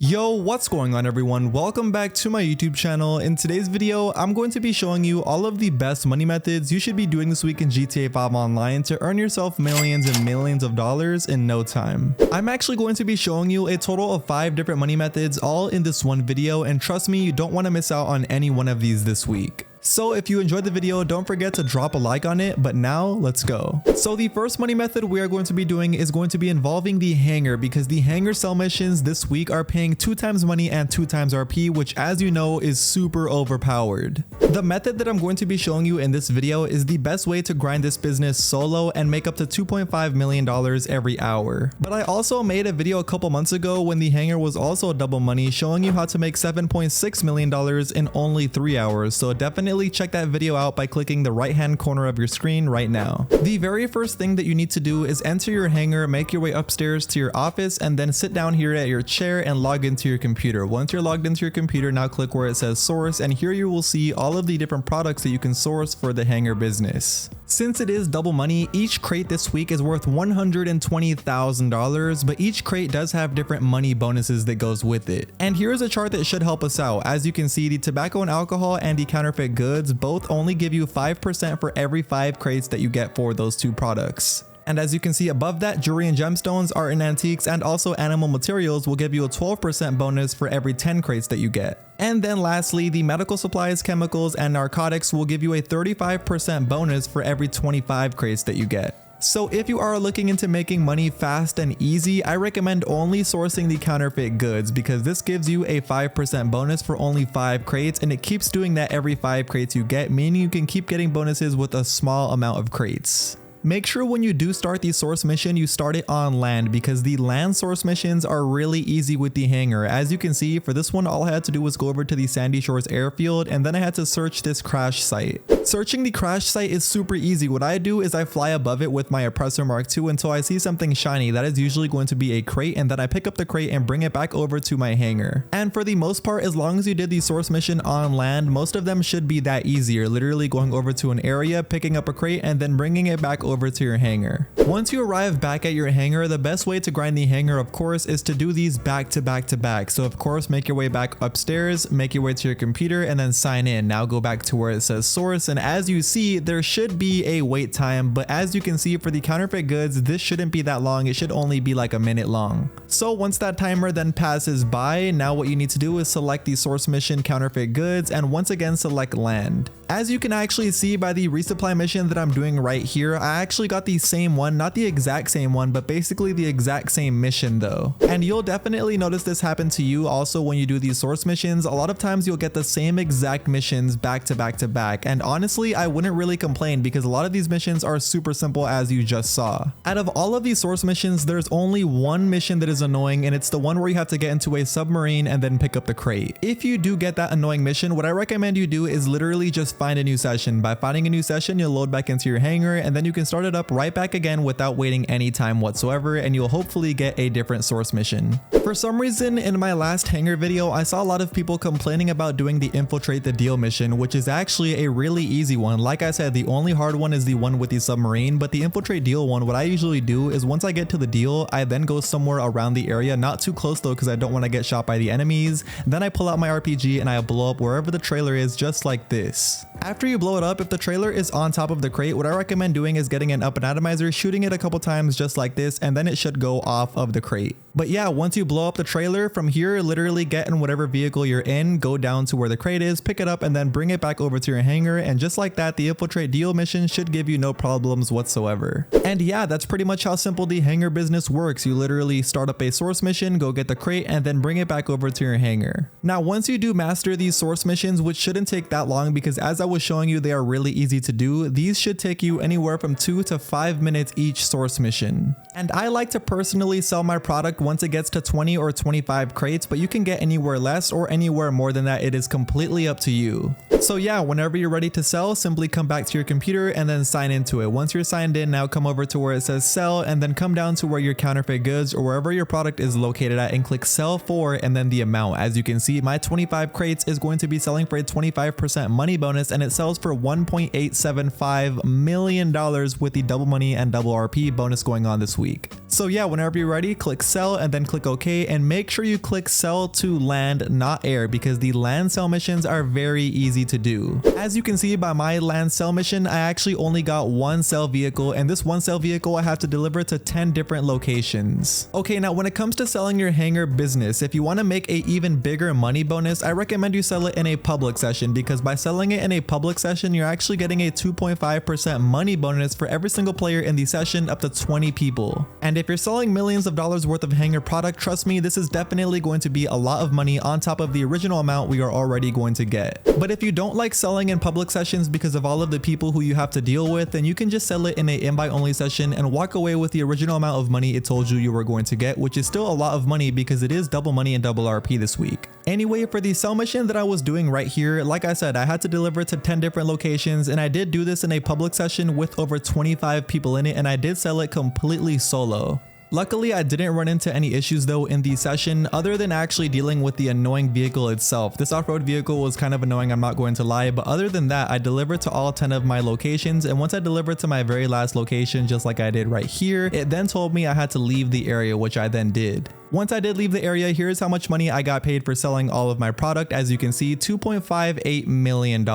Yo, what's going on everyone? Welcome back to my YouTube channel. In today's video, I'm going to be showing you all of the best money methods you should be doing this week in GTA 5 Online to earn yourself millions and millions of dollars in no time. I'm actually going to be showing you a total of 5 different money methods all in this one video, and trust me, you don't want to miss out on any one of these this week. So if you enjoyed the video, don't forget to drop a like on it, but now let's go. So the first money method we are going to be doing is going to be involving the hangar, because the hangar sell missions this week are paying 2 times money and 2 times RP, which as you know is super overpowered. The method that I'm going to be showing you in this video is the best way to grind this business solo and make up to $2.5 million every hour. But I also made a video a couple months ago when the hangar was also double money, showing you how to make $7.6 million in only 3 hours, so definitely check that video out by clicking the right hand corner of your screen right now. The very first thing that you need to do is enter your hangar, make your way upstairs to your office, and then sit down here at your chair and log into your computer. Once you're logged into your computer, now click where it says source, and here you will see all of the different products that you can source for the hangar business. Since it is double money, each crate this week is worth $120,000, but each crate does have different money bonuses that goes with it. And here's a chart that should help us out. As you can see, the tobacco and alcohol and the counterfeit goods both only give you 5% for every 5 crates that you get for those 2 products. And as you can see above that, jewelry and gemstones, art and antiques, and also animal materials will give you a 12% bonus for every 10 crates that you get. And then lastly, the medical supplies, chemicals, and narcotics will give you a 35% bonus for every 25 crates that you get. So if you are looking into making money fast and easy, I recommend only sourcing the counterfeit goods, because this gives you a 5% bonus for only 5 crates, and it keeps doing that every 5 crates you get, meaning you can keep getting bonuses with a small amount of crates. Make sure when you do start the source mission, you start it on land, because the land source missions are really easy with the hangar. As you can see, for this one, all I had to do was go over to the Sandy Shores airfield, and then I had to search this crash site. Searching the crash site is super easy. What I do is I fly above it with my oppressor Mark II until I see something shiny. That is usually going to be a crate, and then I pick up the crate and bring it back over to my hangar. And for the most part, as long as you did the source mission on land, most of them should be that easy. You're literally going over to an area, picking up a crate, and then bringing it back over to your hangar. Once you arrive back at your hangar, the best way to grind the hangar, of course, is to do these back to back to back. So of course, make your way back upstairs, make your way to your computer, and then sign in. Now go back to where it says source, and as you see, there should be a wait time, but as you can see, for the counterfeit goods, this shouldn't be that long. It should only be like a minute long. So once that timer then passes by, now what you need to do is select the source mission counterfeit goods, and once again select land. As you can actually see by the resupply mission that I'm doing right here, I actually got the same one, not the exact same one, but basically the exact same mission though. And you'll definitely notice this happen to you also when you do these source missions. A lot of times you'll get the same exact missions back to back to back. And honestly, I wouldn't really complain, because a lot of these missions are super simple, as you just saw. Out of all of these source missions, there's only one mission that is annoying, and it's the one where you have to get into a submarine and then pick up the crate. If you do get that annoying mission, what I recommend you do is literally just find a new session. By finding a new session, you'll load back into your hangar, and then you can start it up right back again without waiting any time whatsoever, and you'll hopefully get a different source mission. For some reason, in my last hangar video, I saw a lot of people complaining about doing the infiltrate the deal mission, which is actually a really easy one. Like I said, the only hard one is the one with the submarine, but the infiltrate deal one, what I usually do is once I get to the deal, I then go somewhere around the area, not too close though, because I don't want to get shot by the enemies. Then I pull out my RPG and I blow up wherever the trailer is, just like this. After you blow it up, if the trailer is on top of the crate, what I recommend doing is getting an up and atomizer, shooting it a couple times just like this, and then it should go off of the crate. But yeah, once you blow up the trailer, from here, literally get in whatever vehicle you're in, go down to where the crate is, pick it up, and then bring it back over to your hangar, and just like that, the infiltrate deal mission should give you no problems whatsoever. And yeah, that's pretty much how simple the hangar business works. You literally start up a source mission, go get the crate, and then bring it back over to your hangar. Now, once you do master these source missions, which shouldn't take that long, because as I was showing you, they are really easy to do. These should take you anywhere from 2 to 5 minutes each source mission. And I like to personally sell my product once it gets to 20 or 25 crates, but you can get anywhere less or anywhere more than that. It is completely up to you. So yeah, whenever you're ready to sell, simply come back to your computer and then sign into it. Once you're signed in, now come over to where it says sell, and then come down to where your counterfeit goods or wherever your product is located at and click sell for, and then the amount. As you can see, my 25 crates is going to be selling for a 25% money bonus, and it sells for $1.875 million $1,000 with the double money and double RP bonus going on this week. So yeah, whenever you're ready, click sell and then click OK, and make sure you click sell to land, not air, because the land sell missions are very easy to do. As you can see by my land sell mission, I actually only got one sell vehicle, and this one sell vehicle I have to deliver to 10 different locations. Okay, now when it comes to selling your hangar business, if you want to make a even bigger money bonus, I recommend you sell it in a public session, because by selling it in a public session, you're actually getting a 2.5% money bonus for every single player in the session up to 20 people. And if you're selling millions of dollars worth of hangar product, trust me, this is definitely going to be a lot of money on top of the original amount we are already going to get. But if you don't like selling in public sessions because of all of the people who you have to deal with, then you can just sell it in a invite only session and walk away with the original amount of money it told you you were going to get, which is still a lot of money because it is double money and double RP this week. Anyway, for the sell mission that I was doing right here, like I said, I had to deliver to 10 different locations, and I did do this in a public session with over 25 people in it, and I did sell it completely solo. Luckily, I didn't run into any issues though in the session, other than actually dealing with the annoying vehicle itself. This off-road vehicle was kind of annoying, I'm not going to lie, but other than that, I delivered to all 10 of my locations, and once I delivered to my very last location, just like I did right here, it then told me I had to leave the area, which I then did. Once I did leave the area, here's how much money I got paid for selling all of my product. As you can see, $2.58 million.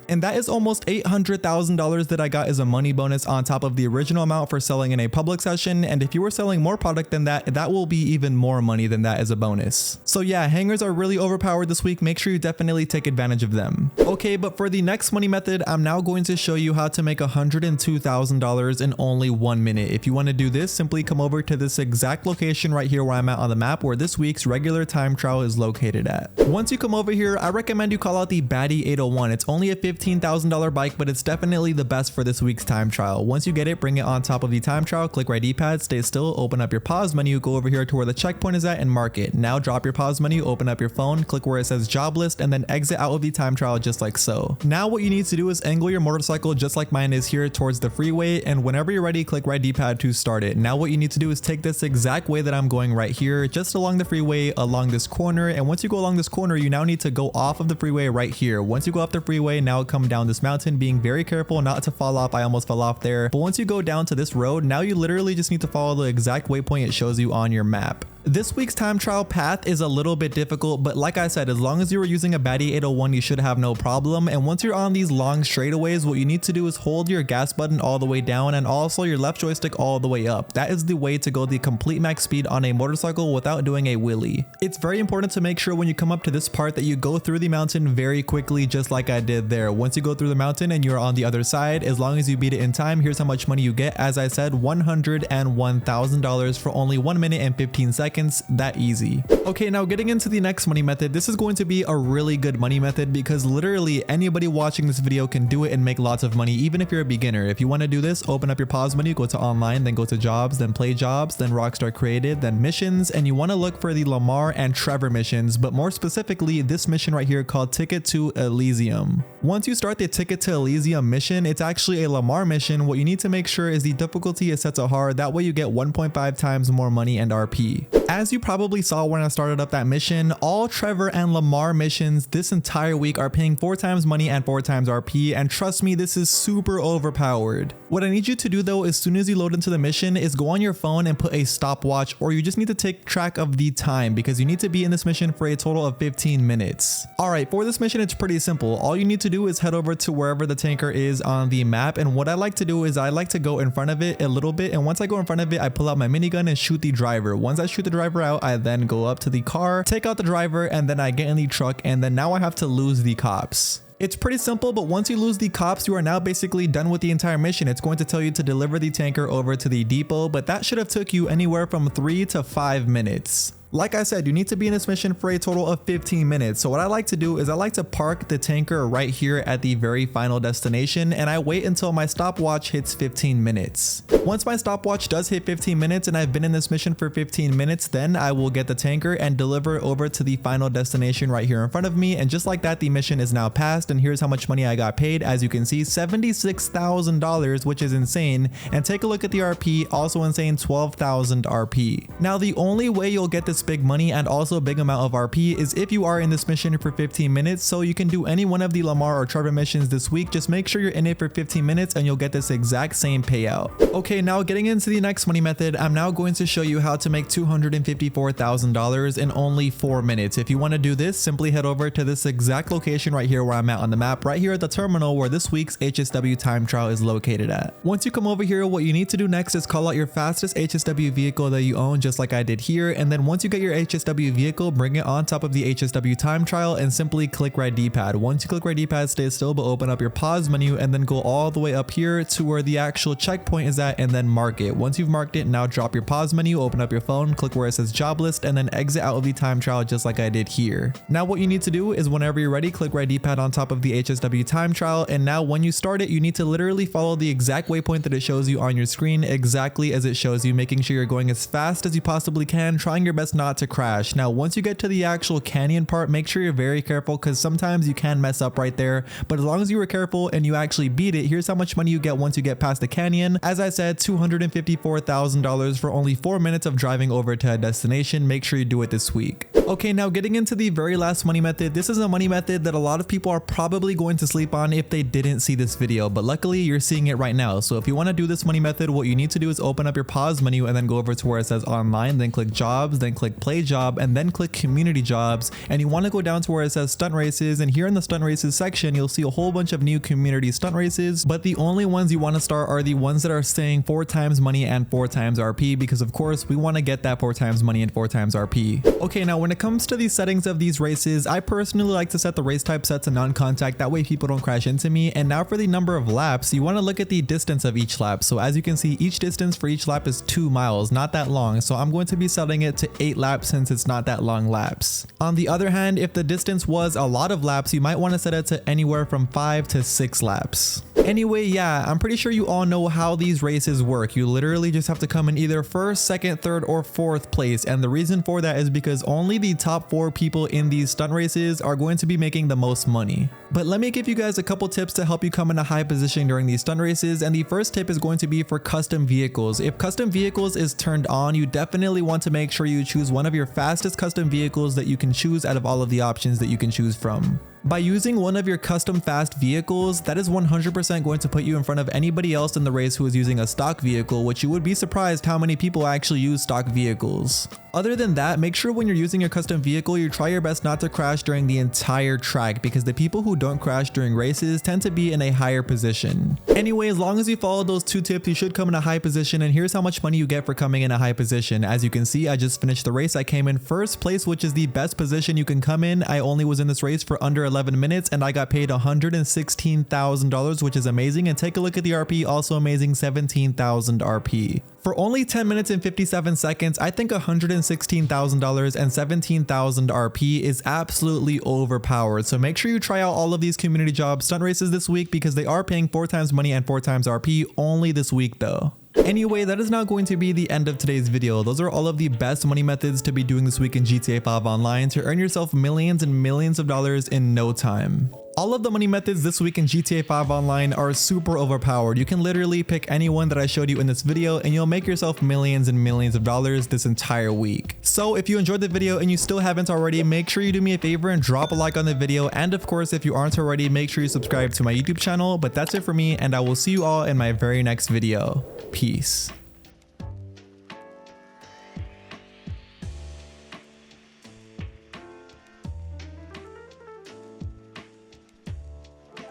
And that is almost $800,000 that I got as a money bonus on top of the original amount for selling in a public session. And if you were selling more product than that, that will be even more money than that as a bonus. So yeah, hangars are really overpowered this week. Make sure you definitely take advantage of them. Okay, but for the next money method, I'm now going to show you how to make $102,000 in only 1 minute. If you want to do this, simply come over to this exact location right here where I'm at on the map, where this week's regular time trial is located at. Once you come over here, I recommend you call out the Baddie 801. It's only a $15,000 bike, but it's definitely the best for this week's time trial. Once you get it, bring it on top of the time trial, click right D-pad, stay still, open up your pause menu, go over here to where the checkpoint is at and mark it. Now drop your pause menu, open up your phone, click where it says job list, and then exit out of the time trial just like so. Now what you need to do is angle your motorcycle just like mine is here towards the freeway, and whenever you're ready, click right D-pad to start it. Now what you need to do is take this exact way that I'm going right here, just along the freeway, along this corner, and once you go along this corner, you now need to go off of the freeway right here. Once you go off the freeway, now come down this mountain, being very careful not to fall off. I almost fell off there. But once you go down to this road, now you literally just need to follow the exact waypoint it shows you on your map. This week's time trial path is a little bit difficult, but like I said, as long as you were using a Baddie 801, you should have no problem. And once you're on these long straightaways, what you need to do is hold your gas button all the way down and also your left joystick all the way up. That is the way to go the complete max speed on a motorcycle without doing a wheelie. It's very important to make sure when you come up to this part that you go through the mountain very quickly, just like I did there. Once you go through the mountain and you're on the other side, as long as you beat it in time, here's how much money you get. As I said, $101,000 for only 1 minute and 15 seconds. That easy. Okay, now getting into the next money method, this is going to be a really good money method because literally anybody watching this video can do it and make lots of money, even if you're a beginner. If you want to do this, open up your pause menu, go to online, then go to jobs, then play jobs, then Rockstar Created, then missions, and you want to look for the Lamar and Trevor missions, but more specifically this mission right here called Ticket to Elysium. Once you start the Ticket to Elysium mission, it's actually a Lamar mission. What you need to make sure is the difficulty is set to hard. That way you get 1.5 times more money and RP. As you probably saw when I started up that mission, all Trevor and Lamar missions this entire week are paying 4 times money and 4 times RP, and trust me, this is super overpowered. What I need you to do though, as soon as you load into the mission, is go on your phone and put a stopwatch, or you just need to take track of the time because you need to be in this mission for a total of 15 minutes. Alright, for this mission, it's pretty simple. All you need to do is head over to wherever the tanker is on the map, and what I like to do is I like to go in front of it a little bit, and once I go in front of it, I pull out my minigun and shoot the driver. Once I shoot the driver out, I then go up to the car, take out the driver, and then I get in the truck, and then now I have to lose the cops. It's pretty simple, but once you lose the cops, you are now basically done with the entire mission. It's going to tell you to deliver the tanker over to the depot, but that should have took you anywhere from 3 to 5 minutes. Like I said, you need to be in this mission for a total of 15 minutes. So what I like to do is I like to park the tanker right here at the very final destination, and I wait until my stopwatch hits 15 minutes. Once my stopwatch does hit 15 minutes and I've been in this mission for 15 minutes, then I will get the tanker and deliver it over to the final destination right here in front of me. And just like that, the mission is now passed, and here's how much money I got paid. As you can see, $76,000, which is insane. And take a look at the RP, also insane, 12,000 RP. Now, the only way you'll get this big money and also a big amount of RP is if you are in this mission for 15 minutes. So you can do any one of the Lamar or Trevor missions this week. Just make sure you're in it for 15 minutes and you'll get this exact same payout. Okay, now getting into the next money method, I'm now going to show you how to make $254,000 in only 4 minutes. If you want to do this, simply head over to this exact location right here where I'm at on the map, right here at the terminal where this week's HSW time trial is located at. Once you come over here, what you need to do next is call out your fastest HSW vehicle that you own, just like I did here. And then once you get your HSW vehicle, bring it on top of the HSW time trial and simply click right D-pad. Once you click right D-pad, stay still, but open up your pause menu and then go all the way up here to where the actual checkpoint is at and then mark it. Once you've marked it, now drop your pause menu, open up your phone, click where it says job list, and then exit out of the time trial just like I did here. Now what you need to do is whenever you're ready, click right D-pad on top of the HSW time trial, and now when you start it, you need to literally follow the exact waypoint that it shows you on your screen, exactly as it shows you, making sure you're going as fast as you possibly can, trying your best not to crash. Now once you get to the actual canyon part, make sure you're very careful because sometimes you can mess up right there, but as long as you were careful and you actually beat it, here's how much money you get once you get past the canyon. As I said, $254,000 for only 4 minutes of driving over to a destination. Make sure you do it this week. Okay, now getting into the very last money method. This is a money method that a lot of people are probably going to sleep on if they didn't see this video, but luckily you're seeing it right now. So if you want to do this money method, what you need to do is open up your pause menu and then go over to where it says online, then click jobs, then click play job, and then click community jobs. And you want to go down to where it says stunt races, and here in the stunt races section, you'll see a whole bunch of new community stunt races, but the only ones you want to start are the ones that are saying 4 times money and 4 times RP, because of course we want to get that 4 times money and 4 times RP. Okay, now when it comes to the settings of these races, I personally like to set the race type set to non-contact, that way people don't crash into me. And now for the number of laps, you want to look at the distance of each lap. So as you can see, each distance for each lap is 2 miles, not that long. So I'm going to be setting it to 8 laps since it's not that long laps. On the other hand, if the distance was a lot of laps, you might want to set it to anywhere from 5 to 6 laps. Anyway, yeah, I'm pretty sure you all know how these races work. You literally just have to come in either first, second, third, or fourth place. And the reason for that is because only the top 4 people in these stunt races are going to be making the most money. But let me give you guys a couple tips to help you come in a high position during these stunt races. And the first tip is going to be for custom vehicles. If custom vehicles is turned on, you definitely want to make sure you choose one of your fastest custom vehicles that you can choose out of all of the options that you can choose from. By using one of your custom fast vehicles, that is 100% going to put you in front of anybody else in the race who is using a stock vehicle, which you would be surprised how many people actually use stock vehicles. Other than that, make sure when you're using your custom vehicle, you try your best not to crash during the entire track, because the people who don't crash during races tend to be in a higher position. Anyway, as long as you follow those 2 tips, you should come in a high position, and here's how much money you get for coming in a high position. As you can see, I just finished the race. I came in first place, which is the best position you can come in. I only was in this race for under 11 minutes and I got paid $116,000, which is amazing. And take a look at the RP, also amazing, 17,000 RP. For only 10 minutes and 57 seconds, I think $116,000 and 17,000 RP is absolutely overpowered. So make sure you try out all of these community job stunt races this week, because they are paying 4 times money and 4 times RP only this week though. Anyway, that is now going to be the end of today's video. Those are all of the best money methods to be doing this week in GTA 5 Online to earn yourself millions and millions of dollars in no time. All of the money methods this week in GTA 5 Online are super overpowered. You can literally pick any one that I showed you in this video and you'll make yourself millions and millions of dollars this entire week. So if you enjoyed the video and you still haven't already, make sure you do me a favor and drop a like on the video. And of course, if you aren't already, make sure you subscribe to my YouTube channel. But that's it for me, and I will see you all in my very next video. Peace.